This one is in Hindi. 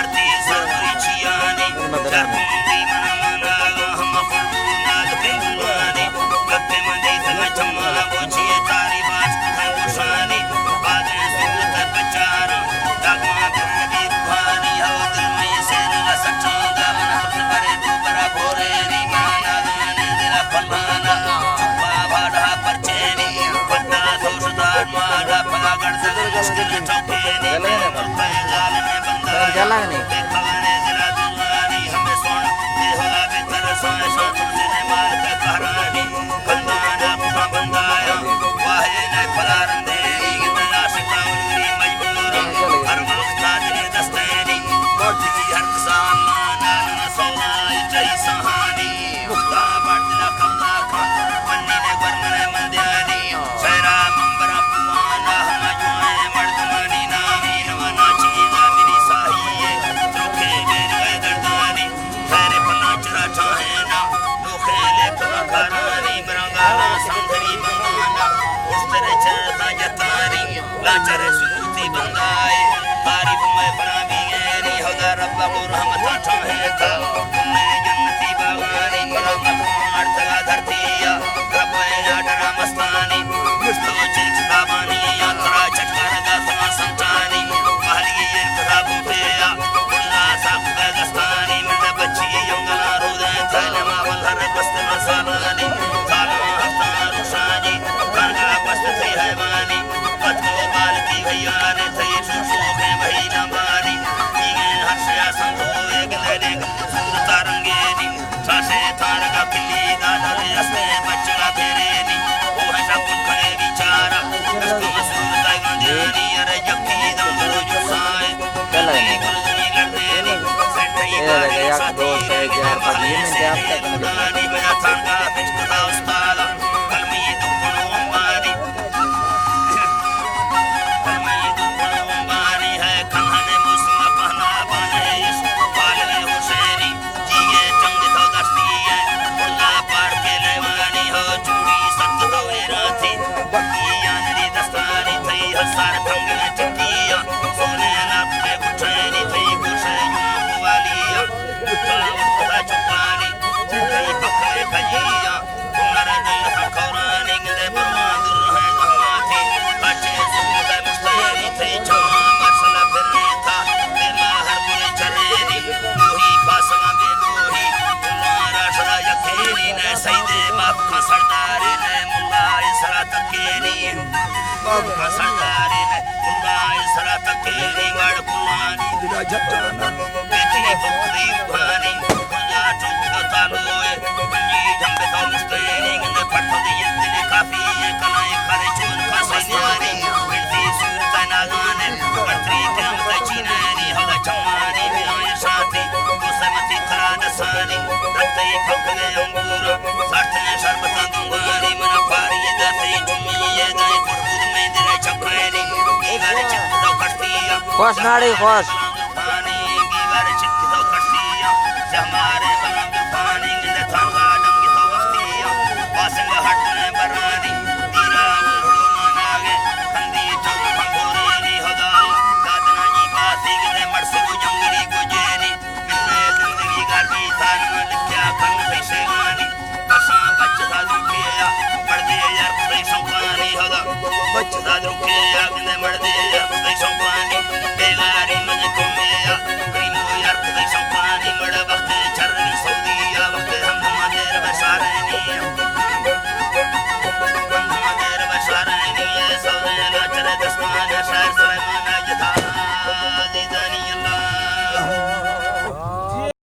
धरती सरवरी छियाने जरपुंदी मनमना हम फुनाद बिंदुआने गप्पे मंदे तन चम्मा बुझिए तारी बाज खंगुशाने बादे सुरत बचारा दागमा बंदी भानी हो दिल में से न सच्चा मन करे दुबरा भोरे री माना गाने दिला फलाना चुप्पा भाड़ा परचेनी पत्ता दोषदार मारा फला गड़ मुश्किल चौके ने पैगाल में बंदा जला नहीं खाने दिला दुआनी हमें सोना बेहोला बेतर सोए सो तुझे मार के कहानी बंदाना बुआ बंदाया वाहे ने फला रंदे इतना आशिका उरी मजबूर हर वक्त ताजने दस्तेनी मोटी हर किसान माना न सोना जई सहानी मुक्ता बदला कल्ला का मन्नी ने बरमने मंदियानी सैरा मंबरा पुआना हम जुए मर्दमानी नामी नवाना चीजा मेरी साहिए चौके मेरे दर्दानी तेरे पन्ना चरा चाहे ना लोखे ले पला करानी बरंगाला संधरी बंगाना उस तेरे चरता जतारी लाचर सुनती बंदाए तारीफ में बना भी गैरी होगा रब्बा को रहमत चाहे का मैं जन्नती बागानी मरमत अर्थगा धरतीया रब्बे आडरा मस्तानी मुस्तो चिंता बानी यात्रा चटकार गाथा संतानी पहली ये किताबों पे या उल्ला साफ दस्तानी मिर्द बच्ची योगला रोदे थाने मावल हर बस्त मसालानी साला हफ्ता रुशानी करगा बस्त थी हैवानी पत्तो बाल की भैया ने थी सुसु में वही नंबारी नीगे हर्षया संतो एक लेने सूरता रंगेनी सासे थारगा किल्ली दादा रे असने बच्चा फेरेनी वो है सब खड़े विचारा उसको सूरता गंजानी अरे जब की दम जुसाए चला नहीं गुलनी लड़देनी सेठई ये एक दो से चार पाँच मिनट आप तक दानी मेरा थांगा बिचकता उस्तादा कलमी दुखनो अंबानी कलमी दुखनो अंबानी है खन्ने मुस्मा कहना बने इस पाले हुसैनी जीए जंग तो दस्ती है उल्ला पार के लेवानी हो चूड़ी सख्त हो राथी बकिया नरी दस्तानी थई हसार थंग चिट्टिया सोने लाख पे उठैनी थई गुसे वालिया उठा चुपानी थई पकड़े भजिया तुम्हारा दिल खौरानी गले बहादुर है कहमाती बच्चे सुनते मुस्तैनी थई जमा मसला फिरने था तेरा हर बुरे चरेनी मोही पासवा बेदोही तुम्हारा सदा यकीनी ने सईदे बाप का सरदारी ने मुल्ला इसरा तकीनी बाप का सरदारी ने मुल्ला इसरा तकीनी वड़ कुलानी दिला जटाना बेटी बकरी भानी मुल्ला चुप तालोए पंजी जंबे तो मुस्तैनी गंदे पट्टो दिए दिले काफी ये कनाए करे चोन फासैनी बिरती सूरत नागाने पत्री के मत चीनानी हला चमानी में आए साथी मुसमती खरा दसानी रत्ते फकले अंगूर साथे शरबत दूंगानी मन पारी दाते जुमी ये दाए कुर्बुद में दिले चकैनी दीवार चित तो कटिया खोस नाड़ी खोस